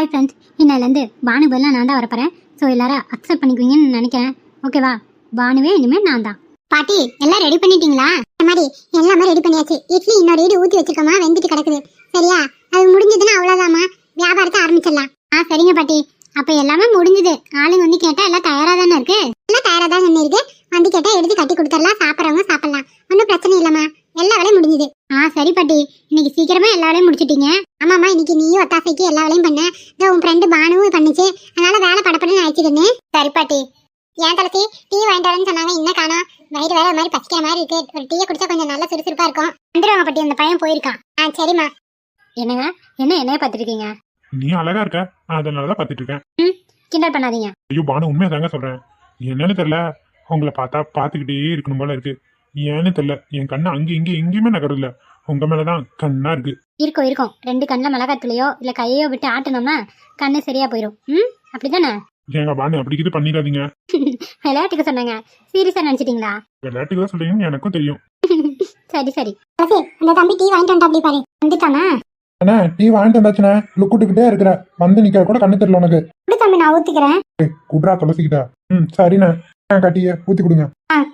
Hi friends, இன்னிலேருந்து பானு பதிலாக நான் தான் வரப்போகிறேன். ஸோ எல்லாரும் அக்செப்ட் பண்ணிக்குவீங்கன்னு நினைக்கிறேன். ஓகேவா? பானுவே இனிமேல் நான் தான். பாட்டி எல்லாம் ரெடி பண்ணிட்டீங்களா? இந்த மாதிரி எல்லாமே ரெடி பண்ணியாச்சு. இட்லி இன்னொரு இடி ஊற்றி வச்சிருக்கோமா, வெந்துட்டு கிடக்குது. சரியா? அது முடிஞ்சதுன்னா அவ்வளோதாம்மா, வியாபாரத்தை ஆரம்பிச்சிடலாம். சரிங்க பாட்டி. அப்போ எல்லாமே முடிஞ்சுது. ஆளுங்க வந்து கேட்டால் எல்லாம் தயாராக தானே இருக்கு? எல்லாம் தயாராக தான் இருக்கு. வந்து கேட்டால் எடுத்து கட்டி கொடுத்துடலாம். சாப்பிட்றவங்க சாப்பிடலாம். ஒன்றும் பிரச்சனை இல்லைம்மா. எல்லா வேலையும் முடிஞ்சுது. சரி பாட்டி. இன்னைக்கு சீக்கிரமா எல்லா வேலையும் முடிச்சிட்டீங்க. ஆமாம்மா, இன்னைக்கு நீயும் ஒத்தாசைக்கு எல்லா வேலையும் பண்ண. இதோ உன் ஃப்ரெண்டு பானுவும் பண்ணுச்சு. அதனால வேலை படப்படன்னு ஆயிடுச்சுன்னு. சரி பாட்டி. ஏன் தலசி டீ வாங்கிட்டு வரேன்னு சொன்னாங்க, இன்னும் காணோம். வயிறு வேற மாதிரி பசிக்கிற மாதிரி இருக்கு. ஒரு டீயை குடிச்சா கொஞ்சம் நல்லா சுறுசுறுப்பா இருக்கும். வந்துடுவாங்க பாட்டி, அந்த பையன் போயிருக்கான். சரிம்மா. என்னங்க, என்னைய பார்த்துருக்கீங்க? நீ அழகா இருக்க, அதனாலதான் பாத்துட்டு இருக்கேன். கிண்டல் பண்ணாதீங்க. ஐயோ பானு, உண்மையா தாங்க சொல்றேன். என்னன்னு தெரியல, உங்களை பார்த்தா பாத்துக்கிட்டே இருக்கணும் போல இருக்கு. ஏன்னு தெரியல, என் கண்ணு அங்க இங்க எங்கேயுமே நகரல. உங்க மேலதான் கண்ணா இருக்கு. இருக்கும் 2 கண்ணில் மிளகாத்துலையோ இல்ல கையோ விட்டு ஆட்டணும்னா கண்ணு சரியா போயிடும். அப்படிதானே? ஏங்க பானு, அப்படி இது பண்ணிடாதீங்க. விளையாட்டுக்கு சொன்னாங்க, சீரியஸா நினைச்சிட்டீங்களா? விளையாட்டுக்கு தான் சொல்றீங்கன்னு எனக்கும் தெரியும். சரி. அந்த தம்பி டீ வாங்கிட்டு வந்தா அப்படி பாரு. வந்துட்டானா? அண்ணா டீ வாங்கிட்டு வந்தாச்சுண்ணே. லுக்குட்டுக்கிட்டே இருக்கிற, வந்து நிக்க கூட கண்ணு தெரியல உனக்கு. இப்படி தம்பி நான் ஊத்திக்கிறேன். குட்ரா துளசிக்கிட்டா. சரிண்ணே, கட்டிய ஊத்தி கொடுங்க.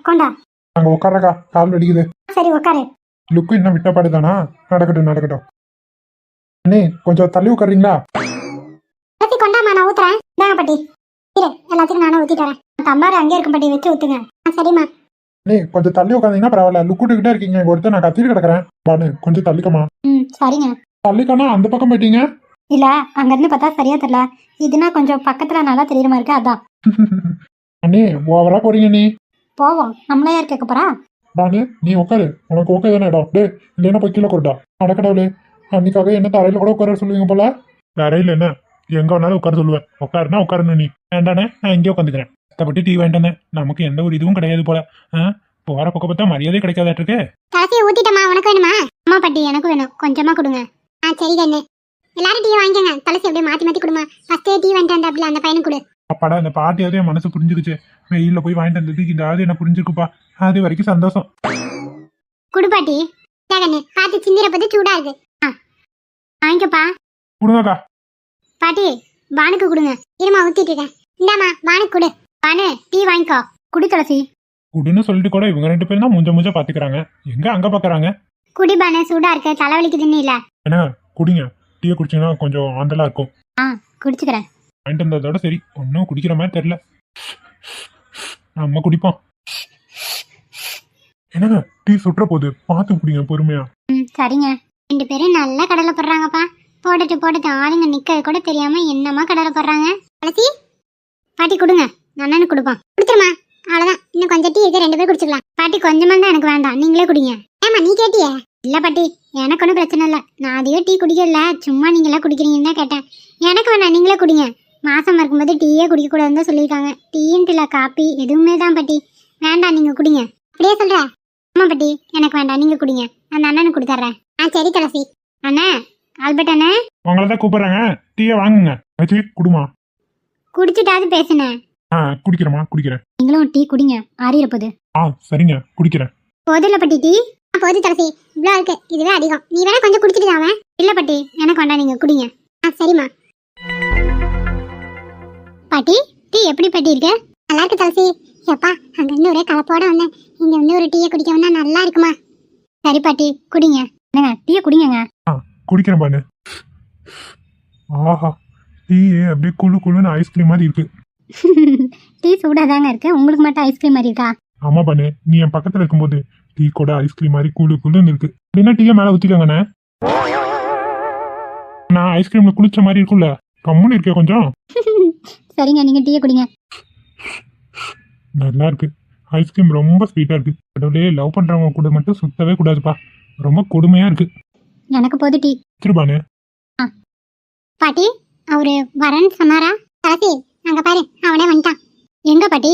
கொண்டா. அங்க உட்காரக்கா, கால் வலிக்குது. சரி உட்காரு. லுக்கு இன்னும் விட்டப்பாடு தானா? நடக்கட்டும். அண்ணே கொஞ்சம் தள்ளி உட்காருங்களா? கொண்டாமா, நான் ஊத்துறேன். இந்தாங்க பாட்டி. இரு, எல்லாத்துக்கும் நானும் ஊத்திட்டு வரேன். தம்பாரு அங்கே இருக்கும் பாட்டி, வச்சு ஊத்துங்க. சரிம்மா. அண்ணே கொஞ்சம் தள்ளி உட்காந்தீங்கன்னா பரவாயில்ல. லுக்குட்டுக்கிட்டே இருக்கீங்க. ஒருத்தர் நான் கத்திட்டு கிடக்குறேன். பானு கொஞ்சம் தள்ளிக்கமா. சரிங்க. தள்ளிக்கானா அந்த பக்கம் போயிட்டீங்க. இல்ல, அங்க இருந்து பார்த்தா சரியா தெரியல. இதுனா கொஞ்சம் பக்கத்துல நல்லா தெரியுற மாதிரி இருக்கு, அதான். அண்ணே ஓவரா போறீங்க. நீ போவோம், நம்மளே யார் கேட்க போறா? பானு நீ உட்காரு, உனக்கு ஓகே தானே இடம்? டே இல்லைன்னா போய் கீழே கொண்டா. அடக்கடவுளே, அன்னைக்காக என்ன தரையில கூட உட்கார சொல்லுவீங்க போல. தரையில என்ன, எங்க வேணாலும் உட்கார சொல்லுவேன். உட்காருனா உட்காருன்னு. நீ வேண்டானே, நான் இங்கே உட்காந்துக்கிறேன். கஷ்டப்பட்டு டீ வேண்டானே, நமக்கு எந்த ஒரு இதுவும் கிடையாது போல. போற பக்கம் பார்த்தா மரியாதை கிடைக்காதாட்டு இருக்கு. கடைசியை ஊத்திட்டமா, உனக்கு வேணுமா? அம்மா பாட்டி, எனக்கு வேணும், கொஞ்சமா கொடுங்க. சரி கண்ணு. எல்லாரும் டீ வாங்கிக்கோங்க. துளசி அப்படியே மாத்தி கொடுமா. ஃபர்ஸ்ட் டீ வாங்கிட்டு வந்தா அப்படி அந்த பையனுக்கு கொடு. அப்பாடா, இந்த பாட்டியாவது என் மனசு புரிஞ்சுக்குச்சு. வெயில போய் வாங்கிட்டு வந்ததுக்கு இந்த ஆள் என்ன புரிஞ்சுக்குப்பா. அது வரைக்கும் சந்தோஷம். குடு பாட்டி. கண்ணு பார்த்து சிந்திர பத்தி சூடா இருக்கு. வாங்கிக்கப்பா. கொடுங்கக்கா. பாட்டி, பானுக்கு கொடுங்க. இருமா, ஊத்திட்டு இருக்கேன். இந்தாமா, பானுக்கு கொடு. பானு, டீ வாங்கிக்கோ. குடி துளசி. குடுன்னு சொல்லிட்டு கூட இவங்க 2 பேரும் தான் மூஞ்ச பாத்துக்கிறாங்க. எங்க அங்க பாக்குறாங்க. குடி பானு, சூடா இருக்கு, தலைவலிக்குதுன்னு இல்ல. என்ன குடிங்க. டீயை குடிச்சீங்கன்னா கொஞ்சம் ஆண்டலா இருக்கும். குடிச்சுக்கிறேன். வாங்கிட்டு வந்ததோட சரி, ஒன்னும் குடிக்கிற மாதிரி தெரியல. நம்ம குடிப்போம். என்னங்க, டீ சுற்ற போகுது, பார்த்து குடிங்க பொறுமையா. சரிங்க. 2 பேரும் நல்லா கடலை போடுறாங்கப்பா. போட்டுட்டு ஆளுங்க நிக்க கூட தெரியாம என்னமா கடலை போடுறாங்க. துளசி பாட்டி கொடுங்க, அண்ணனுக்கு கொடுப்பான். குடுத்துருமா. அவ்வளவுதான், இன்னும் கொஞ்சம் டீ இருக்கு, 2 பேர் குடிச்சுக்கலாம். பாட்டி கொஞ்சமா தான், எனக்கு வேண்டாம், நீங்களே குடிங்க. ஏமா நீ கேட்டியே? இல்ல பாட்டி, எனக்கு ஒன்றும் பிரச்சனை இல்லை. நான் அதையோ டீ குடிக்கல, சும்மா நீங்களா குடிக்கிறீங்கன்னு தான் கேட்டேன். எனக்கு வேண்டாம், நீங்களே குடிங்க. மாசமா இருக்கும்போது டீயே குடிக்கக்கூடாதுன்னு தான் சொல்லியிருக்காங்க. டீன்ட்டு இல்லை, காப்பி எதுவுமே தான் பாட்டி. வேண்டாம், நீங்க குடிங்க. அப்படியே சொல்ற? ஆமா பாட்டி, எனக்கு வேண்டாம், நீங்க குடிங்க. அந்த அண்ணனுக்கு கொடுத்துட்றேன். சரி துளசி. அண்ணே, ஆல்பர்ட் அண்ணே, உங்களதான் கூப்பிடுறாங்க. டீயை வாங்குங்க. வச்சு குடுமா. குடிச்சிட்டாவது பேசுனேன். குடிக்கிறேம்மா, குடிக்கிறேன். நீங்களும் டீ குடிங்க, ஆறியிருப்போது. சரிங்க, குடிக்கிறேன். போதில்ல பாட்டி டீ. போது துளசி, இவ்வளோ இருக்கு, இதுவே அதிகம். நீ வேணா கொஞ்சம் குடிச்சிட்டு தாவே. இல்ல பாட்டி, எனக்கு வேண்டாம், நீங்க குடிங்க. சரிம்மா. பாட்டி, டீ எப்படி பாட்டி இருக்கு? நல்லா இருக்கு துளசி. எப்பா, அங்க இருந்து ஒரே கலப்போட வந்தேன். இங்க வந்து ஒரு டீயை குடிக்க வந்தா நல்லா இருக்குமா? சரி பாட்டி, குடிங்க. என்னங்க, டீயை குடிங்க. குடிக்கிறேன் பானு. ஆஹா, டீ அப்படியே குளுன்னு ஐஸ்கிரீம் மாதிரி இருக்கு. டீ சூடாதாங்க இருக்கு, உங்களுக்கு மட்டும் ஐஸ்கிரீம் மாதிரி இருக்கா? ஆமா பானு, நீ என் பக்கத்துல இருக்கும்போது டீ கூட ஐஸ்கிரீம் மாதிரி குளுன்னு இருக்கு. அப்படின்னா டீயை மேல ஊத்திக்கோங்கண்ணே. நான் ஐஸ்கிரீம்ல குளிச்ச மாதிரி இருக்கும்ல, கம்முன்னு இருக்கே கொஞ்சம். சரிங்க, நீங்க டீயை குடிங்க. நல்லா இருக்கு. ஐஸ்கிரீம் ரொம்ப ஸ்வீட்டா இருக்கு. கடவுளே, லவ் பண்றவங்க கூட மட்டும் சுத்தவே கூடாதுப்பா. ரொம்ப கொடுமையா இருக்கு. எனக்கு போது டீ. திருப்பானு. பாட்டி, அவரு வரேன்னு சொன்னாரா? துளசி, அங்க பாரு, அவனே வந்துட்டான். எங்க பாட்டி?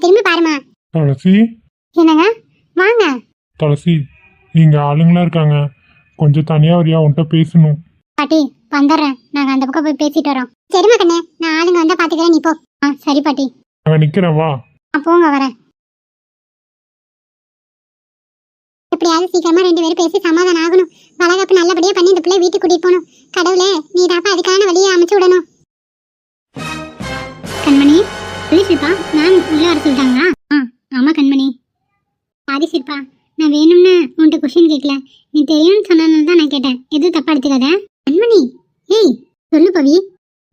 திரும்பி பாருமா. துளசி. என்னங்க, வாங்க. துளசி, இங்க ஆளுங்களா இருக்காங்க, கொஞ்சம் தனியா வரியா, உன்கிட்ட பேசணும். பாட்டி வந்துடுறேன், நாங்க அந்த பக்கம் போய் பேசிட்டு வரோம். சரிம்மா கண்ணு, நான் ஆளுங்க வந்தா பாத்துக்கிறேன், நீ போ. சரி பாட்டி. அங்க நிக்கிறேன், வா. போங்க, வரேன். எப்படியாவது சீக்கிரமா 2 பேரும் பேசி சமாதானம் ஆகணும். வளகாப்பு நல்லபடியா பண்ணி இந்த பிள்ளை வீட்டுக்கு கூட்டிட்டு போகணும். கடவுளே நீ தாப்பா அதுக்கான வழியை அமைச்சு விடணும். கண்மணி சொல்லி சிற்பா மேம் உள்ள வர சொல்லிட்டாங்களா? ஆமா கண்மணி. சாரி சிற்பா, நான் வேணும்னு உன்கிட்ட கொஸ்டின் கேட்கல, நீ தெரியும்னு சொன்னதுனால தான் நான் கேட்டேன். எதுவும் தப்பா எடுத்துக்காத. கண்மணி ஏய் சொல்லு பவி,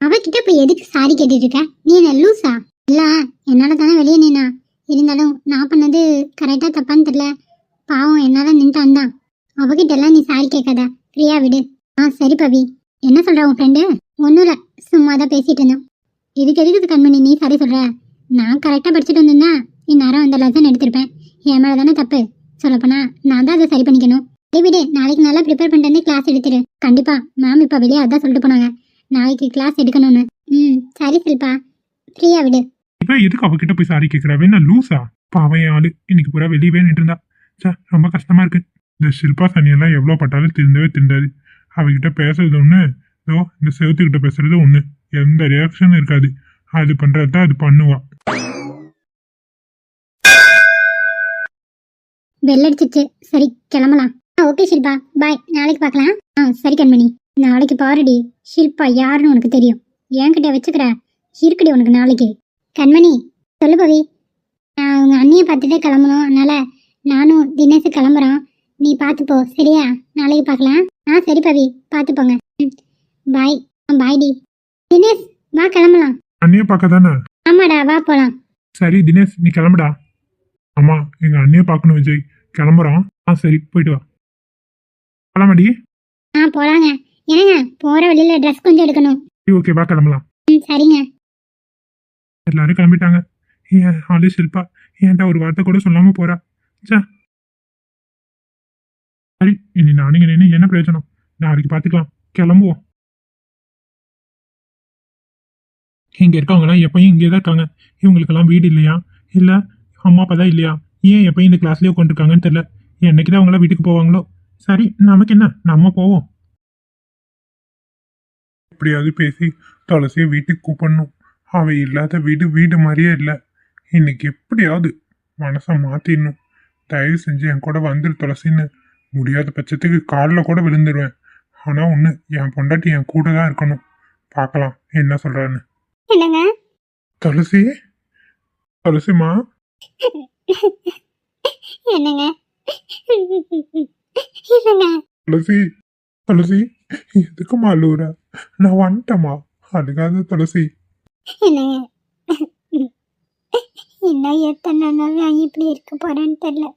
அவகிட்ட போய் எதுக்கு சாரி கேட்டுட்டு இருக்க? நீ என்ன லூசா? இல்ல என்னால தானே வெளியே நின்னா, இருந்தாலும் நான் பண்ணது கரெக்டா தப்பான்னு தெரியல. பாவம் என்னால நின்ட்டான் தான். அவகிட்ட எல்லாம் நீ சாரி கேட்காத, ஃப்ரீயா விடு. சரி பவி. என்ன சொல்ற உன் ஃப்ரெண்டு? ஒன்றும் இல்லை, சும்மா தான் பேசிட்டு இருந்தோம். இதுக்கு எதுக்கு கண்மணி நீ சாரி சொல்ற? நான் கரெக்டாக படிச்சுட்டு வந்திருந்தா இந்நேரம் அந்த லெசன் எடுத்திருப்பேன். என் மேலே தானே தப்பு. சொல்லப்போனா நான் தான் அதை சரி பண்ணிக்கணும். சரி விடு, நாளைக்கு நல்லா ப்ரிப்பேர் பண்ணிட்டு வந்து கிளாஸ் எடுத்துரு. கண்டிப்பா மேம் இப்போ வெளியே அதான் சொல்லிட்டு போனாங்க, நாளைக்கு கிளாஸ் எடுக்கணும்னு. சரி சில்பா, ஃப்ரீயா விடு. இப்ப எதுக்கு அவகிட்ட போய் சாரி கேட்கிறா? வேணா லூசா? பாவம் என் ஆளு இன்னைக்கு பூரா வெளியவே நின்று இருந்தா. ரொம்ப கஷ்டமா இருக்கு. இந்த ஷில்பா சனியெல்லாம் எவ்வளோ பட்டாலும் திருந்தவே திருந்தாது. அவகிட்ட பேசுறது ஒன்று, இதோ இந்த செவத்துக்கிட்ட பேசுறது ஒன்று. எந்த ரியாக்ஷனும் இருக்காது. அது பண்றதா அது பண்ணுவா. பெல் அடிச்சிச்சு, சரி கிளம்பலாம். ஓகே ஷில்பா, பாய், நாளைக்கு பார்க்கலாம். சரி கண்மணி, நாளைக்கு பாருடி ஷில்பா யாருன்னு உனக்கு தெரியும். என்கிட்ட வச்சுக்கிற இருக்குடி உனக்கு நாளைக்கு. கண்மணி சொல்லு பவி. நான் உங்க அண்ணியை பார்த்துட்டே கிளம்பணும், அதனால நானும் தினேஷ் கிளம்புறோம். நீ பார்த்துப்போ சரியா? நாளைக்கு பார்க்கலாம். சரி பவி, பார்த்துப்போங்க. பாய். பாய்டி. தினேஷ் வா கிளம்பலாம். அண்ணிய பார்க்க தானே? ஆமாடா, வா போலாம். சரி தினேஷ் நீ கிளம்புடா. ஆமா எங்க அண்ணிய பார்க்கணும் விஜய், கிளம்புறோம். சரி போயிட்டு வா. கிளம்படி. போலாங்க. ஏங்க போற வழியில ட்ரெஸ் கொஞ்சம் எடுக்கணும். ஓகே வா கிளம்பலாம். சரிங்க. எல்லாரும் கிளம்பிட்டாங்க. ஏன் ஆளு ஷில்பா ஏன்டா ஒரு வார்த்தை கூட சொல்லாம போறா? சரி இனி நானுங்க நின்று என்ன பிரயோஜனம்? நாளைக்கு பார்த்துக்கலாம், கிளம்புவோம். இங்க இருக்கவங்கலாம் எப்பயும் இங்கே தான் இருக்காங்க. இவங்களுக்கெல்லாம் வீடு இல்லையா? இல்ல அம்மா அப்பா தான் இல்லையா? ஏன் எப்பயும் இந்த கிளாஸ்லயே உட்காந்துருக்காங்கன்னு தெரியல. என்னைக்குதான் அவங்களாம் வீட்டுக்கு போவாங்களோ? சரி நமக்கு என்ன, நம்ம போவோம். எப்படியாவது பேசி துளசியை வீட்டுக்கு கூப்பிடணும். அவ இல்லாத வீடு வீடு மாதிரியே இல்லை. இன்னைக்கு எப்படியாவது மனசை மாத்திடணும். தயவு செஞ்சு என் கூட வந்துரு துளசின்னு. முடியாத பட்சத்துக்கு காலில் கூட விழுந்துருவேன். ஆனா ஒண்ணு, என் பொண்டாட்டி என் கூட தான் இருக்கணும். பார்க்கலாம் என்ன சொல்றான்னு. என்னங்க துளசி, துளசிமா. என்னங்க இல்லைங்க. துளசி, துளசி எதுக்குமா அழுவுற? நான் வந்துட்டேம்மா, அதுக்காக துளசி. என்னங்க இன்னும் எத்தனை நாள் நான் இப்படி இருக்க போறேன்னு தெரியல.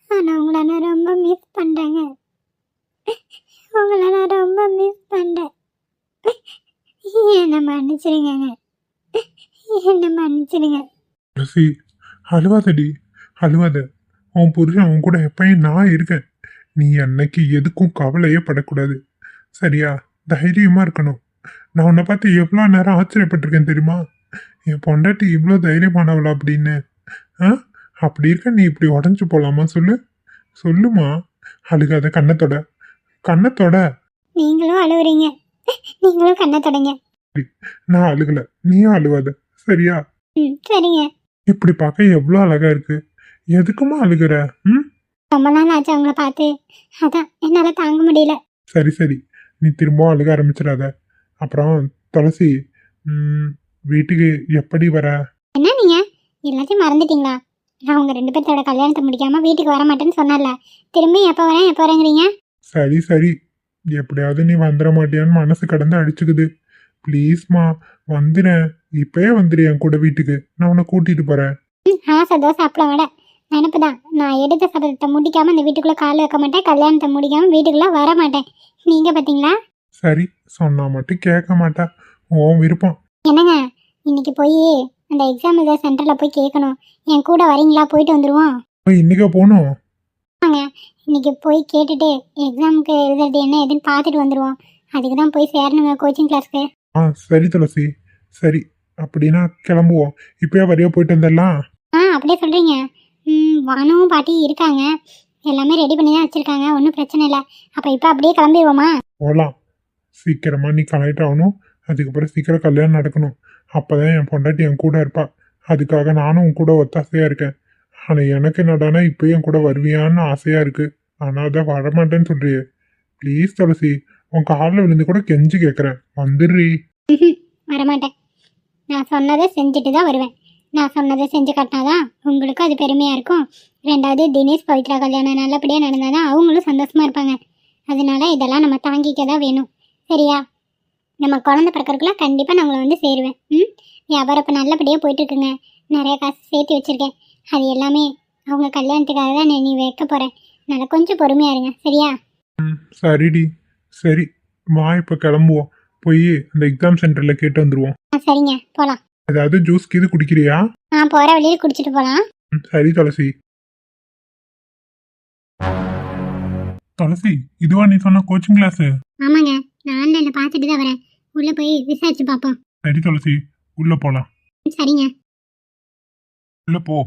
ஆனா உங்களை நான் ரொம்ப மிஸ் பண்றேங்க. உங்களை நான் ரொம்ப மிஸ் பண்றேன். என்ன மன்னிச்சிருங்க, என்ன மன்னிச்சிருங்க. துளசி அழுவாதடி, அழுவாத. உன் புருஷன் அவன் கூட எப்பயும் நான் இருக்கேன். நீ அன்னைக்கு எதுக்கும் கவலையே படக்கூடாது சரியா? தைரியமா இருக்கணும். நான் உன்னை பார்த்து எவ்வளோ நேரம் ஆச்சரியப்பட்டிருக்கேன் தெரியுமா? என் பொண்டாட்டி இவ்வளோ தைரியமானவளா அப்படின்னு. அப்படி இருக்க நீ இப்படி உடஞ்சு போலாமா? சொல்லு சொல்லுமா. அழுகாத, கண்ணத்தோட கண்ணத்தோட. நீங்களும் அழுவுறீங்க, நீங்களும் கண்ணை தொடங்க. நான் அழுகல, நீயும் அழுவாத சரியா? சரிங்க. இப்படி பார்க்க எவ்வளோ அழகா இருக்கு. எதுக்குமா அழுகுற? ரொம்ப நாள் ஆச்சு அவங்கள பார்த்து, அதான் என்னால தாங்க முடியல. சரி சரி, நீ திரும்பவும் அழுக ஆரம்பிச்சிடாத. அப்புறம் துளசி, வீட்டுக்கு எப்படி வர? என்ன நீங்க எல்லாத்தையும் மறந்துட்டீங்களா? நான் உங்க 2 பேர்த்தோட கல்யாணத்தை முடிக்காம வீட்டுக்கு வர மாட்டேன்னு சொன்னல, திரும்பி எப்போ வரேங்கிறீங்க? சரி சரி, எப்படியாவது நீ வந்துட மாட்டியான்னு மனசு கடந்து அடிச்சுக்குது. ப்ளீஸ்மா வந்துடுறேன், இப்பயே வந்துடு என் கூட வீட்டுக்கு. நான் உன்னை கூட்டிட்டு போறேன். சந்தோஷம் அப்பள விட நினப்புதான். நான் எடுத்த சபதத்தை முடிக்காம இந்த வீட்டுக்குள்ள கால் வைக்க மாட்டேன், கல்யாணத்தை முடிக்காம வீட்டுக்குள்ள வர மாட்டேன். நீங்க பாத்தீங்களா? சரி சொன்னா மட்டும் கேட்க மாட்டா, உன் விருப்பம். என்னங்க இன்னைக்கு போய் அந்த எக்ஸாம் எழுத சென்டர்ல போய் கேட்கணும். என் கூட வரீங்களா? போயிட்டு வந்துருவோம். இன்னைக்கா போகணும்? இன்னைக்கு போய் கேட்டுட்டு எக்ஸாமுக்கு எழுதுறது என்ன எதுன்னு பார்த்துட்டு வந்துடுவோம். அதுக்கு தான் போய் சேரணுங்க கோச்சிங் கிளாஸ்க்கு. சரி துளசி, சரி அப்படின்னா கிளம்புவோம். இப்பயே வரையா போயிட்டு வந்துடலாம். அப்படியே சொல்கிறீங்க. வானும் பாட்டி இருக்காங்க, எல்லாமே ரெடி பண்ணி தான் வச்சுருக்காங்க, ஒன்றும் பிரச்சனை இல்லை. அப்போ இப்போ அப்படியே கிளம்பிடுவோமா? போகலாம். சீக்கிரமா நீ கலெக்ட் ஆகணும், அதுக்கப்புறம் சீக்கிரம் கல்யாணம் நடக்கணும். அப்போதான் என் பொண்டாட்டி என் கூட இருப்பா. அதுக்காக நானும் உன் கூட ஒத்தாசையாக இருக்கேன். ஆனால் எனக்கு என்னடானா இப்பயும் கூட வருவியான்னு ஆசையாக இருக்கு. ஆனால் அதை வரமாட்டேன்னு சொல்றியே. ப்ளீஸ் துளசி, உன் காலில் விழுந்து கூட கெஞ்சி கேட்குறேன், வந்துடுறி. வரமாட்டேன். நான் சொன்னதை செஞ்சுட்டு தான் வருவேன். நான் சொன்னதை செஞ்சு காட்டினாதான் உங்களுக்கும் அது பெருமையாக இருக்கும். ரெண்டாவது தினேஷ் பவித்ரா கல்யாணம் நல்லபடியாக நடந்தாதான் அவங்களும் சந்தோஷமாக இருப்பாங்க. அதனால இதெல்லாம் நம்ம தாங்கிக்க தான் வேணும். சரியா? நம்ம குழந்தை பிறக்கறதுக்குள்ள கண்டிப்பாக நான் உங்களை வந்து சேருவேன். வியாபாரம் இப்போ நல்லபடியாக போயிட்டுருக்குங்க. நிறைய காசு சேர்த்து வச்சுருக்கேன். அது எல்லாமே அவங்க கல்யாணத்துக்காக தான் நீ வைக்க போகிறேன். நல்லா கொஞ்சம் பொறுமையாக இருங்க. சரியா? சரிடி, சரி, வா இப்போ கிளம்புவோம். போய் அந்த எக்ஸாம் சென்டரில் கேட்டு வந்துடுவோம். சரிங்க, போகலாம். ஏதாவது ஜூஸ் கீது குடிக்கிறியா? நான் போகிற வழியில் குடிச்சிட்டு போகலாம். சரி துளசி. துளசி, இதுவா நீ சொன்ன கோச்சிங் கிளாஸ்? ஆமாங்க, நான் ஆன்லைனில் பார்த்துட்டு தான் வரேன். உள்ளே போய் விசாரிச்சு பார்ப்போம். சரி துளசி, உள்ள போலாம். சரிங்க. உள்ள போ.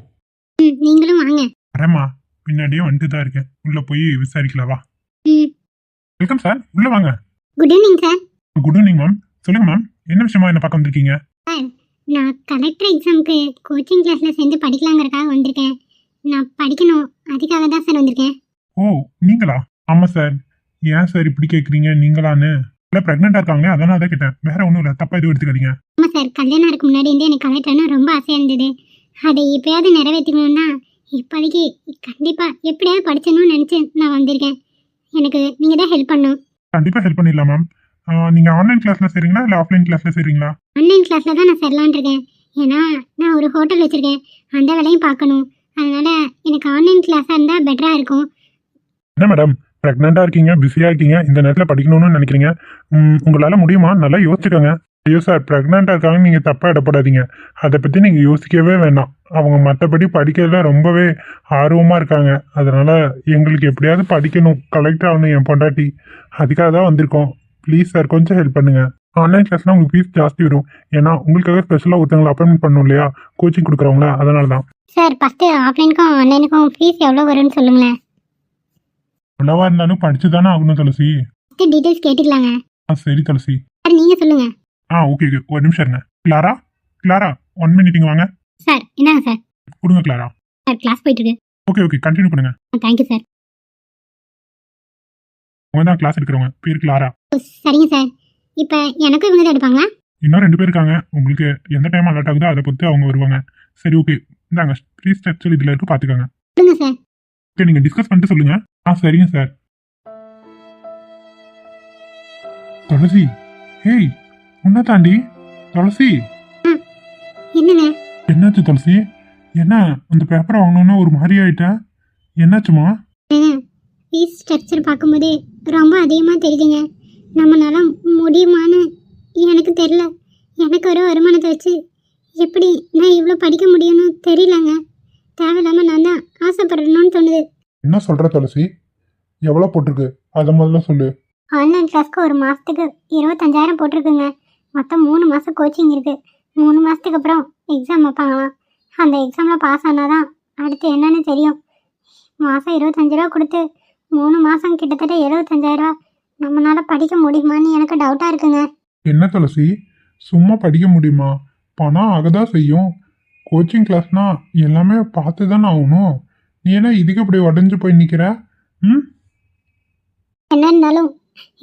நீங்களும் வாங்க. வரேம்மா, பின்னாடியே வந்துட்டு தான் இருக்கேன். உள்ள போய் விசாரிக்கலாம், வா. வெல்கம் சார், உள்ள வாங்க. Good evening sir. Good evening ma'am. சொல்லுங்க மேம், என்ன விஷயமா என்ன பார்க்க வந்திருக்கீங்க? நான் கலெக்டர் எக்ஸாமுக்கு கோச்சிங் கிளாஸில் சேர்ந்து படிக்கலாங்கிறதுக்காக வந்திருக்கேன். நான் படிக்கணும், அதுக்காக தான் சார் வந்திருக்கேன். ஓ, நீங்களா? ஆமா சார். ஏன் சார் இப்படி கேட்குறீங்க? நீங்களான்னு இல்லை, ப்ரெக்னெண்ட்டாக இருக்காங்களே, அதனால தான் கேட்டேன். வேற ஒன்றும் இல்லை, தப்பாக எதுவும் எடுத்துக்காதீங்க. ஆமாம் சார், கல்யாணம் இருக்கு முன்னாடி இருந்தே எனக்கு கலெக்டர்னு ரொம்ப ஆசையாக இருந்தது. அதை எப்பயாவது நிறைவேற்றிக்கணும்னா இப்போதைக்கு கண்டிப்பாக எப்படியாவது படிச்சணும்னு நினச்சி நான் வந்திருக்கேன். எனக்கு நீங்கள் தான் ஹெல்ப் பண்ணணும். கண்டிப்பாக ஹெல்ப் பண்ணிடலாம் மேம். நீங்கள் ஆன்லைன் கிளாஸில் சேரீங்களா இல்லை ஆஃப்லைன் கிளாஸில் சேரீங்களா? ஆன்லைன் கிளாஸில் தான் நான் சேரலான் இருக்கேன். ஏன்னா நான் ஒரு ஹோட்டல் வச்சுருக்கேன், அந்த வேலையும் பார்க்கணும். அதனால் எனக்கு ஆன்லைன் கிளாஸாக இருந்தால் பெட்டராக இருக்கும். என்ன மேடம், ப்ரெக்னெண்ட்டாக இருக்கீங்க, பிஸியாக இருக்கீங்க, இந்த நேரத்தில் படிக்கணும்னு நினைக்கிறீங்க. உங்களால் முடியுமா? நல்லா யோசிச்சுக்கோங்க. ஐயோ சார், ப்ரெக்னெண்ட்டாக இருக்காங்க, நீங்கள் தப்பாக இடப்படாதீங்க. அதை பற்றி நீங்கள் யோசிக்கவே வேண்டாம். அவங்க மற்றபடி படிக்கிறதுல ரொம்பவே ஆர்வமாக இருக்காங்க. அதனால் எங்களுக்கு எப்படியாவது படிக்கணும், கலெக்டர் ஆகணும் என் பொண்டாட்டி. அதுக்காக தான் வந்திருக்கோம். ப்ளீஸ் சார், கொஞ்சம் ஹெல்ப் பண்ணுங்கள். ஆன்லைன் கிளாஸ்னால் உங்களுக்கு ஃபீஸ் ஜாஸ்தி வரும். ஏன்னா உங்களுக்காக ஸ்பெஷலாக ஒருத்தவங்களை அப்பாயின்மெண்ட் பண்ணணும் இல்லையா, கோச்சிங் கொடுக்குறவங்கள, அதனால தான். சார், ஃபஸ்ட்டு ஆஃப்லைனுக்கும் ஆன்லைனுக்கும் ஃபீஸ் எவ்வளோ வரும்னு சொல்லுங்களேன். எவ்வளவா இருந்தாலும் படிச்சு தானே ஆகணும் துளசி. First details கேட்டுக்கலாங்க. சரி துளசி. சார், நீங்கள் சொல்லுங்கள். ஓகே, ஒரு நிமிஷம் இருங்க. கிளாரா 1 மினிட் இங்கே வாங்க. சார், என்னங்க சார்? கொடுங்க கிளாரா. சார், கிளாஸ் போயிட்டுருக்கு. ஓகே, கண்டினியூ பண்ணுங்க. Thank you sir. அவங்க தான் கிளாஸ் எடுக்கிறவங்க, பேர் கிளாரா. சரிங்க சார். இப்போ எனக்கும் இவங்க தான் எடுப்பாங்களா? இன்னும் 2 பேர் இருக்காங்க. உங்களுக்கு எந்த டைம் அலர்ட் ஆகுதோ அதை பொறுத்து அவங்க வருவாங்க. சரி, ஓகே, இந்தாங்க ப்ளீஸ் ஸ்ட்ரக்சர் இதில் இருக்கு, பார்த்துக்கோங்க. கொடுங்க சார். ஓகே, நீங்கள் டிஸ்கஸ் பண்ணிட்டு சொல்லுங்க. சரிங்க சார். துளசி, ஹேய், உன்ன தாண்டி துளசி. என்னங்க? என்னாச்சு துளசி? என்ன அந்த பேப்பரை வாங்கணுன்னா ஒரு மாதிரி ஆயிட்டா? என்னாச்சுமா? ஃபீஸ் ஸ்ட்ரக்சர் பார்க்கும்போது ரொம்ப அதிகமாக தெரியுதுங்க. நம்மளால முடியுமான்னு எனக்கு தெரியல. எனக்கு ஒரு வருமானத்தை வச்சு எப்படி நான் இவ்வளோ படிக்க முடியும்னு தெரியலங்க. தேவையில்லாமல் நான் தான் ஆசைப்படணும்னு தோணுது. என்ன சொல்கிற துளசி? எவ்வளோ போட்டிருக்கு அதை முதல்ல சொல்லு. ஆன்லைன் கிளாஸ்க்கு ஒரு மாதத்துக்கு 25,000 போட்டிருக்குங்க. மொத்தம் 3 மாதம் கோச்சிங் இருக்குது. 3 மாதத்துக்கு அப்புறம் எக்ஸாம் வைப்பாங்களாம். அந்த எக்ஸாமில் பாஸ் ஆனால் தான் அடுத்து என்னன்னு தெரியும். மாதம் 25 ரூபா கொடுத்து 3 மாதம் கிட்டத்தட்ட 75,000. நம்மளால் படிக்க முடியுமான்னு எனக்கு டவுட்டாக இருக்குங்க. என்ன துளசி, சும்மா படிக்க முடியுமா? பணம் ஆகதான் செய்யும். கோச்சிங் கிளாஸ்னா எல்லாமே பார்த்து தானே ஆகணும். நீ என்ன இதுக்கு இப்படி உடஞ்சி போய் நிற்கிற? என்ன இருந்தாலும்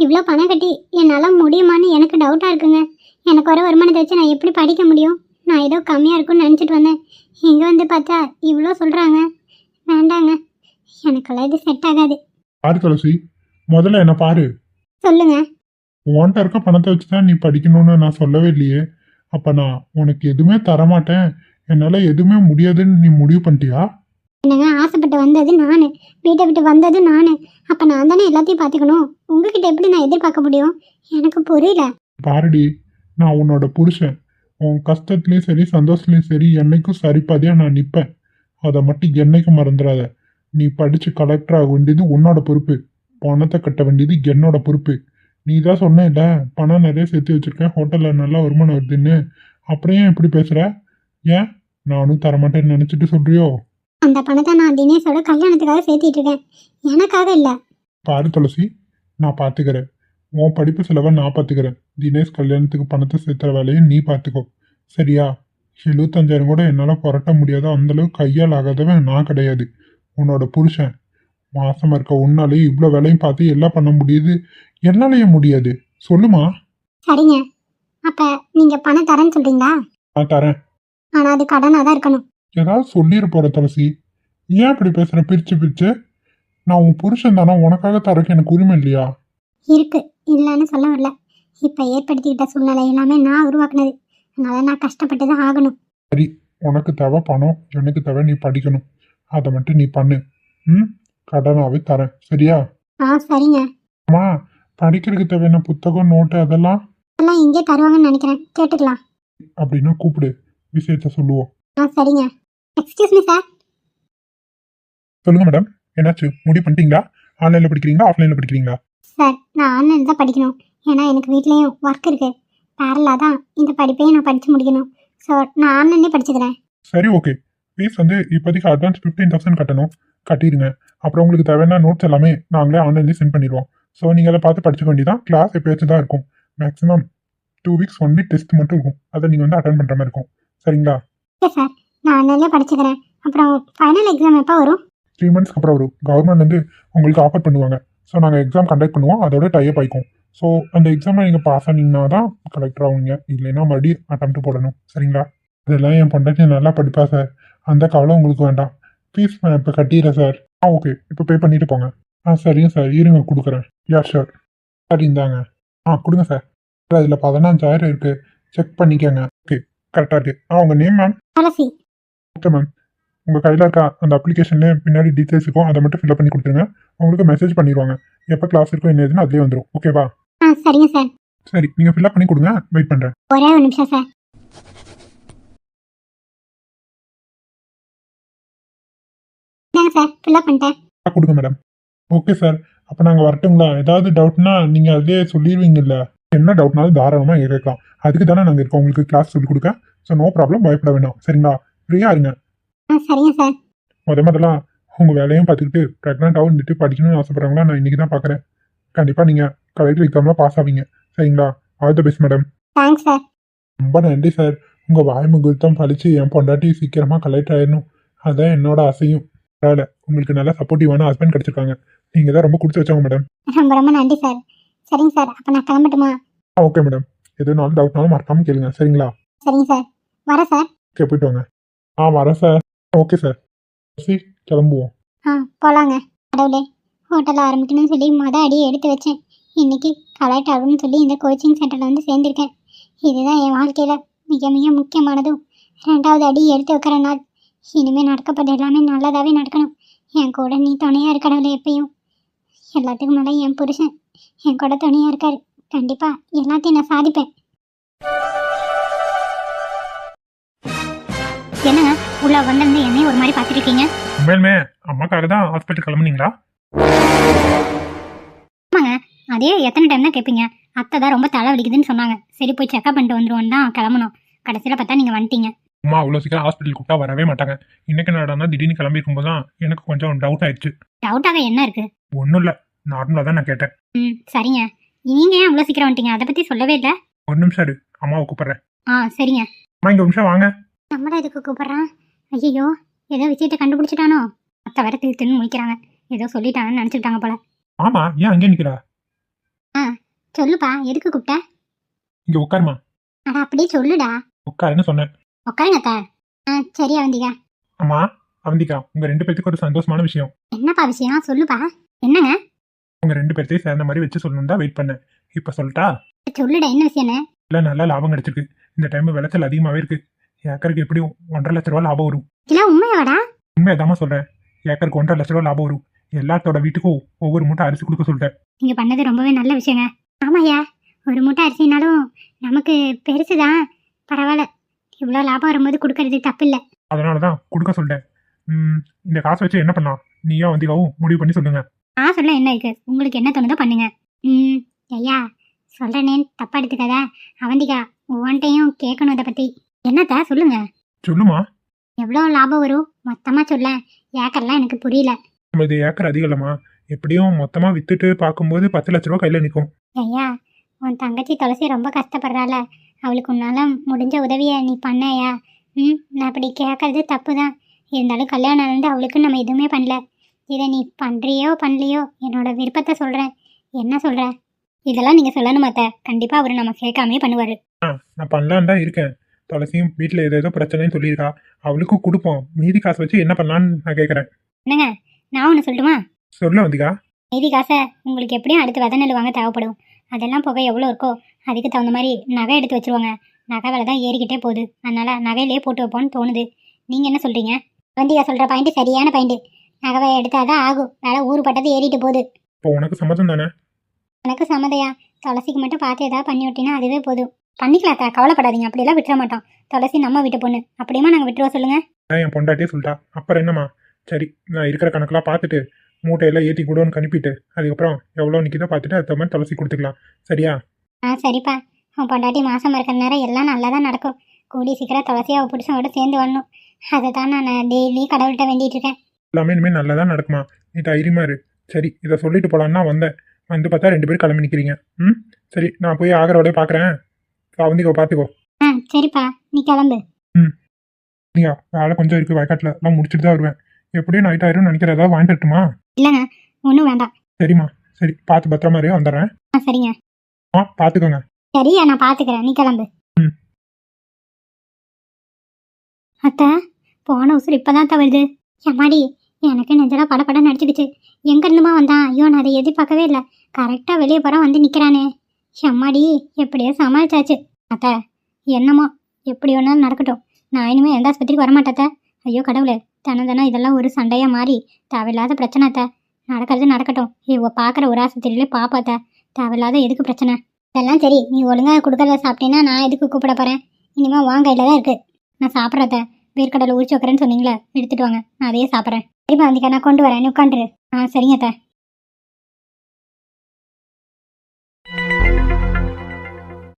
இவ்வளோ பணம் கட்டி என்னால் முடியுமான்னு எனக்கு டவுட்டாக இருக்குங்க. எனக்கு ஒரு வருமானத்தை வச்சு நான் எப்படி படிக்க முடியும்? நான் ஏதோ கம்மியாக இருக்குன்னு நினச்சிட்டு வந்தேன். இங்கே வந்து பார்த்தா இவ்வளோ சொல்கிறாங்க. வேண்டாங்க, எனக்கெல்லாம் இது செட் ஆகாது. பாரு துளசி, முதல்ல என்ன பாரு. சொல்லுங்க. உன்கிட்ட இருக்க பணத்தை வச்சு தான் நீ படிக்கணும்னு நான் சொல்லவே இல்லையே. அப்போ நான் உனக்கு எதுவுமே தரமாட்டேன், என்னால் எதுவுமே முடியாதுன்னு நீ முடிவு பண்ணிட்டியா? என்னங்க, ஆசைப்பட்டு வந்தது நான், வீட்டை விட்டு வந்தது நான். அப்போ நான் தானே எல்லாத்தையும் பார்த்துக்கணும். உங்ககிட்ட எப்படி நான் எதிர்பார்க்க முடியும்? எனக்கு புரியல. பாருடி, நான் உன்னோட புருஷன். உன் கஷ்டத்துலேயும் சரி சந்தோஷத்துலேயும் சரி என்னைக்கும் சரிபாதியாக நான் நிற்பேன். அதை மட்டும் என்னைக்கும் மறந்துடாத. நீ படித்து கலெக்டர் ஆக வேண்டியது உன்னோட பொறுப்பு, பணத்தை கட்ட வேண்டியது என்னோட பொறுப்பு. நீ தான் சொன்னேன்ல, பணம் நிறைய சேர்த்து வச்சுருக்கேன், ஹோட்டலில் நல்லா வருமானம் வருதுன்னு. அப்புறம் ஏன் இப்படி பேசுகிற? ஏன் நானும் தரமாட்டேன்னு நினச்சிட்டு சொல்கிறியோ? அந்த பணத்தை நான் தினேஷோட கல்யாணத்துக்காக சேர்த்திட்டு இருக்கேன், எனக்காக இல்லை. பாரு துளசி, நான் பார்த்துக்கிறேன். உன் படிப்பு செலவை நான் பார்த்துக்கிறேன். தினேஷ் கல்யாணத்துக்கு பணத்தை சேர்த்துற வேலையை நீ பார்த்துக்கோ, சரியா? 75,000 கூட என்னால் புரட்ட முடியாத அந்தளவுக்கு கையால் ஆகாதவன் நான் கிடையாது. உன்னோட புருஷன் மாசமா இருக்க உன்னாலேயே இவ்வளோ வேலையும் பார்த்து எல்லாம் பண்ண முடியுது, என்னாலேயே முடியாது. சொல்லுமா. சரிங்க, அப்ப நீங்க பணம் தரேன்னு சொல்றீங்களா? நான் தரேன். ஆனா அது கடனா தான் இருக்கணும். ஏதாவது சொல்லிட போற துளசி. ஏன் இப்படி பேசுற பிரிச்சு பிரிச்சு? நான் உன் புருஷன் தானே, உனக்காக தரக்கு எனக்கு உரிமை இல்லையா? இருக்கு, இல்லைன்னு சொல்ல வரல. இப்ப ஏற்படுத்திக்கிட்ட சூழ்நிலை எல்லாமே நான் உருவாக்குனது. அதனால நான் கஷ்டப்பட்டு தான் ஆகணும். சரி, உனக்கு தேவை பணம், எனக்கு தேவை நீ படிக்கணும். அதை மட்டும் நீ பண்ணு. ம், கடனாவே தரேன், சரியா? சரிங்க. அம்மா, படிக்கிறதுக்கு தேவையான புத்தகம், நோட்டு அதெல்லாம் எல்லாம் இங்கே தருவாங்கன்னு நினைக்கிறேன், கேட்டுக்கலாம். அப்படின்னா கூப்பிடு, விஷயத்த சொல்லுவோம். சரிங்க. Excuse me sir. சொல்லுங்க மேடம், என்னாச்சு? முடிவு பண்ணிட்டீங்களா? ஆன்லைன்ல படிக்கிறீங்களா, ஆஃப்லைன்ல படிக்கிறீங்களா? சார், நான் ஆன்லைன் தான் படிக்கணும். ஏன்னா எனக்கு வீட்லேயும் ஒர்க் இருக்கு. பேரலாக தான் இந்த படிப்பையும் நான் படித்து முடிக்கணும். ஸோ நான் ஆன்லைன்லேயே படிச்சுக்கிறேன். சரி, ஓகே. ஃபீஸ் இப்போதைக்கு அட்வான்ஸ் 15,000 கட்டணும், கட்டிடுங்க. அப்புறம் உங்களுக்கு தேவையான நோட்ஸ் எல்லாமே நாங்களே ஆன்லைன்லேயே சென்ட் பண்ணிடுவோம். ஸோ நீங்கள் அதை பார்த்து படிச்சுக்க வேண்டியதான். கிளாஸ் எப்போயாச்சும் தான் இருக்கும். மேக்ஸிமம் 2 வீக்ஸ் ஒன்லி டெஸ்ட் மட்டும் இருக்கும். அதை நீங்கள் அட்டன் பண்ணுற மாதிரி இருக்கும். சரிங்களா? ஓகே சார், நான் ஆன்லைன்லேயே படிச்சுக்கிறேன். அப்புறம் ஃபைனல் எக்ஸாம் எப்போ வரும்? 3 மந்த்ஸ்க்கு அப்புறம் வரும். கவர்மெண்ட்லேருந்து உங்களுக்கு ஆஃபர் பண்ணுவாங்க. ஸோ நாங்கள் எக்ஸாம் கண்டக்ட் பண்ணுவோம், அதோட டைப் ஆயிக்கும். ஸோ அந்த எக்ஸாமில் நீங்கள் பாஸ் ஆனீங்கன்னா தான் கலெக்டர் ஆகுங்க, இல்லைன்னா மறுபடியும் அட்டம்ப்ட் போடணும். சரிங்களா? இதெல்லாம் என் பொண்டாட்டி நல்லா படிப்பா சார், அந்த கவலை உங்களுக்கு வேண்டாம். ஃபீஸ் நான் இப்போ கட்டிடுறேன் சார். ஓகே, இப்போ பே பண்ணிட்டு போங்க. சரிங்க சார், இருங்க கொடுக்குறேன். ஷோர். சார் இந்தாங்க. கொடுங்க சார். சார் அதில் 15,000 இருக்குது, செக் பண்ணிக்கோங்க. ஓகே, கரெக்டாக இருக்குது. உங்கள் நேம் மேம்? துளசி. ஓகே மேம், உங்கள் கையில் இருக்க அந்த அப்ளிகேஷன்லேயே பின்னாடி டீட்டெயில்ஸ் இருக்கும், அதை மட்டும் ஃபில்அப் பண்ணி கொடுத்துருங்க. உங்களுக்கு மெசேஜ் பண்ணிடுவாங்க, எப்போ கிளாஸ் இருக்கும் என்ன ஏதுன்னு அதுலேயே வந்துடும். ஓகேவா? சரிங்க சார். சரி, நீங்கள் ஃபில்அப் பண்ணி கொடுங்க, வெயிட் பண்ணுறேன். ஒரே ஒரு நிமிஷம் சார். இந்தாங்க சார், ஃபில்அப் பண்ணிட்டேன். கொடுங்க மேடம். ஓகே சார், அப்போ நாங்கள் வரட்டுங்களா? ஏதாவது டவுட்னா நீங்கள் அதே சொல்லிடுவீங்கல்ல? என்ன டவுட்னாலும் தாராளமாக கேட்கலாம். அதுக்கு தானே நாங்கள் இருக்கோம், உங்களுக்கு கிளாஸ் சொல்லிக் கொடுக்க. ஸோ நோ ப்ராப்ளம், பயப்பட வேண்டாம். சரிங்களா? ஃப்ரீயாக இருங்க. சரிங்க சார். முதல்ல உங்கள் வேலையும் பார்த்துக்கிட்டு ப்ரெக்னெண்ட்டாகவும் இருந்துட்டு படிக்கணும்னு ஆசைப்படுறாங்களா? நான் இன்றைக்கி தான் பார்க்குறேன். கண்டிப்பாக நீங்கள் கலெக்டர் எக்ஸாமில் பாஸ் ஆவீங்க. சரிங்களா? All the best madam. Thanks sir. ரொம்ப நன்றி சார். உங்கள் வாய் முகூர்த்தம் பழிச்சு என் பொண்டாட்டி சீக்கிரமாக கலெக்டர் ஆயிடணும், அதுதான் என்னோட ஆசையும். பரவாயில்ல, உங்களுக்கு நல்ல சப்போர்ட்டிவான ஹஸ்பண்ட் கிடைச்சிருக்காங்க. நீங்கள் தான் ரொம்ப கொடுத்து வச்சவங்க மேடம். ரொம்ப ரொம்ப நன்றி சார். சரிங்க சார், அப்போ நான் கிளம்பட்டுமா? ஓகே மேடம், எதுனாலும் டவுட்னாலும் மறக்காமல் கேளுங்க. சரிங்களா? சரிங்க சார், வரேன் சார். ஓகே, போயிட்டு வாங்க. வரேன் சார். ஓகே சார், சரி கிளம்புவோம். போகலாங்க. கடவுளே, ஹோட்டலில் ஆரம்பிக்கணும்னு சொல்லி அடியை எடுத்து வச்சேன். இன்னைக்கு கலெக்ட் ஆகணும்னு சொல்லி இந்த கோச்சிங் சென்டரில் வந்து சேர்ந்துருக்கேன். இதுதான் என் வாழ்க்கையில் மிக மிக முக்கியமானதும் 2வது அடி எடுத்து வைக்கிற நாள். இனிமேல் நடக்கப்பட்ட எல்லாமே நல்லதாகவே நடக்கணும். என் கூட நீ துணையாக இருக்கடவுளே எப்பயும். எல்லாத்துக்கும் மேலே என் புருஷன் என் கூட துணையாக இருக்காரு. கண்டிப்பாக எல்லாத்தையும் நான் சாதிப்பேன். என்னங்க உள்ள வந்திருந்து என்னையும் ஒரு மாதிரி பார்த்துருக்கீங்க? உண்மையிலுமே அம்மாக்காக தான் ஹாஸ்பிட்டல் கிளம்புனீங்களா? ஆமாங்க, அதே எத்தனை டைம் தான் கேட்பீங்க. அத்தை தான் ரொம்ப தலை வலிக்குதுன்னு சொன்னாங்க. சரி போய் செக்அப் பண்ணிட்டு வந்துருவோம் தான் கிளம்பணும். கடைசியில் பார்த்தா நீங்கள் வந்துட்டீங்க. அம்மா அவ்வளோ சீக்கிரம் ஹாஸ்பிட்டல் கூப்பிட்டா வரவே மாட்டாங்க. இன்னைக்கு நடந்தா திடீர்னு கிளம்பி இருக்கும்போது தான் எனக்கு கொஞ்சம் டவுட் ஆயிடுச்சு. டவுட்டாக என்ன இருக்கு? ஒன்றும் இல்லை, நார்மலாக தான் நான் கேட்டேன். சரிங்க. நீங்கள் ஏன் அவ்வளோ சீக்கிரம் வந்துட்டீங்க? அதை பற்றி சொல்லவே இல்லை. ஒரு நிமிஷம் இரு, அம்மாவை கூப்பிட்றேன். சரிங்க. அம்மா இங்கே ஒரு நிமிஷம் வாங்க. நம்மள எதுக்கு கூப்பிட்றான்? ஐயோ, ஏதோ விஷயத்தை கண்டுபிடிச்சிட்டானோ? அத்தை வேற திருத்துன்னு முடிக்கிறாங்க. ஏதோ சொல்லிட்டாங்கன்னு நினச்சிக்கிட்டாங்க போல. ஆமா, ஏன் அங்கே நிற்கிறா? சொல்லுப்பா, எதுக்கு கூப்பிட்ட? இங்கே உட்காருமா. அட அப்படியே சொல்லுடா. உட்காருன்னு சொன்னேன். உட்காருங்க அத்தை. சரி அவந்திகா. அம்மா அவந்திகா, உங்க 2 பேத்துக்கு ஒரு சந்தோஷமான விஷயம். என்னப்பா விஷயம்? சொல்லுப்பா. என்னங்க? உங்க 2 பேர்த்தையும் சேர்ந்த மாதிரி வச்சு சொல்லணும் தான் வெயிட் பண்ணேன். இப்போ சொல்லட்டா? சொல்லுடா, என்ன விஷயம்னு? இல்லை, நல்ல லாபம் கிடைச்சிருக்கு. இந்த டைம் விளைச்சல் அதிகமாகவே இருக்கு. ஏக்கருக்கு எப்படியும் 1.5 லட்ச ரூபா லாபம் வரும். இதெல்லாம் உண்மையாடா? உண்மையதாம்மா சொல்கிறேன். ஏக்கருக்கு 1.5 லட்ச ரூபா லாபம் வரும். எல்லாத்தோட வீட்டுக்கும் ஒவ்வொரு மூட்டை அரிசி கொடுக்க சொல்லிட்டேன். நீங்கள் பண்ணது ரொம்பவே நல்ல விஷயங்க. ஆமாய்யா, ஒரு மூட்டை அரிசினாலும் நமக்கு பெருசுதான். பரவாயில்ல, இவ்வளோ லாபம் வரும்போது கொடுக்கறது தப்பு இல்லை. அதனால தான் கொடுக்க சொல்லிட்டேன். இந்த காசை வச்சு என்ன பண்ணலாம்? நீயா வந்திகாவும் முடிவு பண்ணி சொல்லுங்க. சொல்ல என்ன இருக்கு? உங்களுக்கு என்ன தோணுதோ பண்ணுங்க. ஐயா சொல்கிறேனேன்னு தப்பா எடுத்துக்காத. அவந்திகா ஒவ்வொன்ட்டையும் கேட்கணும் இதை பற்றி. என்னத்த சொல்லுங்க. சொல்லுமா. எவ்வளோ லாபம் வரும் மொத்தமாக சொல்ல. ஏக்கர்லாம் எனக்கு புரியல. நம்ம இது ஏக்கர் அதிகம் இல்லைம்மா. எப்படியும் மொத்தமாக வித்துட்டு பார்க்கும்போது 10 லட்ச ரூபா கையில் நிற்கும். ஐயா, உன் தங்கச்சி துளசி ரொம்ப கஷ்டப்படுறாள். அவளுக்கு உன்னால முடிஞ்ச உதவியை நீ பண்ணையா. நான் அப்படி கேட்கறது தப்பு தான். இருந்தாலும் கல்யாணம் நடந்து அவளுக்கு நம்ம எதுவுமே பண்ணல. இதை நீ பண்ணுறியோ பண்ணலையோ என்னோட விருப்பத்தை சொல்கிறேன். என்ன சொல்கிற? இதெல்லாம் நீங்கள் சொல்லணும் அத்தை. கண்டிப்பாக அவர் நம்ம கேட்காமே பண்ணுவார். நான் பண்ணலான்னு தான் இருக்கேன். துளசியும் வீட்டில் ஏதோ பிரச்சனைன்னு சொல்லியிருக்கா. அவளுக்கும் கொடுப்போம். மீதி காசு வச்சு என்ன பண்ணலான்னு நான் கேட்குறேன். என்னங்க, நான் ஒன்று சொல்லட்டுமா? சொல்ல வந்திக்கா. மீதி காசை உங்களுக்கு எப்படியும் அடுத்து விதை நெல் வாங்க தேவைப்படும். அதெல்லாம் போக எவ்வளோ இருக்கோ அதுக்கு தகுந்த மாதிரி நகை எடுத்து வச்சுருவாங்க. நகை விலை தான் ஏறிக்கிட்டே போகுது. அதனால் நகையிலே போட்டு வைப்போன்னு தோணுது. நீங்கள் என்ன சொல்கிறீங்க? வந்திகா சொல்கிற பாயிண்ட்டு சரியான பாயிண்ட்டு. நகை எடுத்தால் தான் ஆகும். வேலை ஊருப்பட்டது ஏறிட்டு போகுது. இப்போ உனக்கு சம்மதம் தானே? எனக்கு சம்மதையா? துளசிக்கு மட்டும் பார்த்து ஏதாவது பண்ணி விட்டினா அதுவே போதும். பண்ணிக்கலாக்கா, கவலைப்படாதீங்க. அப்படியெல்லாம் விட்டுற மாட்டோம். துளசி நம்ம வீட்டு பொண்ணு. அப்படியுமா நாங்கள் விட்டுருவோம் சொல்லுங்கள்? நான் என் பொண்டாட்டியே சொல்லிட்டா. அப்புறம் என்னம்மா? சரி, நான் இருக்கிற கணக்கெல்லாம் பார்த்துட்டு மூட்டையெல்லாம் ஏற்றி கூடன்னு அனுப்பிட்டு அதுக்கப்புறம் எவ்வளோ நிற்கிதோ பார்த்துட்டு அது மாதிரி துளசி கொடுத்துக்கலாம். சரியா? சரிப்பா. உன் பொண்டாட்டி மாதம் இருக்கிற நேரம் எல்லாம் நல்லா தான் நடக்கும். கூடி சீக்கிரம் துளசி அவள் பிடிச்சவங்களோட சேர்ந்து வரணும். அதை தான் நான் டெய்லி கடவுள்கிட்ட வேண்டிகிட்டு இருக்கேன். எல்லாமே இனிமேல் நல்லா தான் நடக்குமா? நீ தைரியமா இரு. சரி, இதை சொல்லிட்டு போகலான்னா வந்தேன். வந்து பார்த்தா 2 பேரும் கிளம்பி நிற்கிறீங்க. சரி, நான் போய் ஆகிறோட பார்க்குறேன். அவந்திக்கோ பார்த்துக்கோ. சரிப்பா, நீ கிளம்பு. நீயா வேலை கொஞ்சம் இருக்குது வயக்காட்டில். நான் முடிச்சுட்டு தான் வருவேன். எப்படியும் நைட் ஆயிரும் நினைக்கிறேன். ஏதாவது வாங்கிட்டு வரட்டுமா? இல்லைங்க, ஒன்றும் வேண்டாம். சரிம்மா, சரி, பார்த்து பத்திரமா இரு. வந்துடுறேன். சரிங்க. பார்த்துக்கோங்க. சரியா, நான் பார்த்துக்கிறேன். நீ கிளம்பு. அத்தை, போன உசுறு இப்போதான் தவறுது. எம்மாடி, எனக்கு நெஞ்சலாம் படப்படம் நடிச்சிடுச்சு. எங்கேருந்துமா வந்தான்? ஐயோ, நான் அதை எதிர்பார்க்கவே இல்லை. கரெக்டாக வெளியே போகிற வந்து நிற்கிறானே. எம்மாடி, எப்படியோ சமாளிச்சாச்சு. அத்தை, என்னம்மா, எப்படி ஒன்றாலும் நடக்கட்டும். நான் இனிமேல் எந்த ஆஸ்பத்திரிக்கு வரமாட்டேத்த. ஐயோ கடவுளே, தினம் இதெல்லாம் ஒரு சண்டையாக மாறி தேவையில்லாத பிரச்சனை அத்தை. நடக்கிறது நடக்கட்டும். பார்க்குற ஒரு ஆஸ்பத்திரியிலே பாப்பாத்த. தேவையில்லாத எதுக்கு பிரச்சனை? இதெல்லாம் சரி, நீ ஒழுங்காக கொடுக்கறத சாப்பிட்டீங்கன்னா நான் எதுக்கு கூப்பிட போகிறேன்? இனிமேல் வாங்க கையில் தான் இருக்குது. நான் சாப்பிட்றத வேர்க்கடலை உரிச்சு வைக்கிறேன்னு சொன்னீங்களே, எடுத்துகிட்டு வாங்க. நான் அதையே சாப்பிட்றேன். சரிப்பா வந்திக்கா, நான் கொண்டு வரேன். நீ உட்காந்துரு. சரிங்க அத்தை.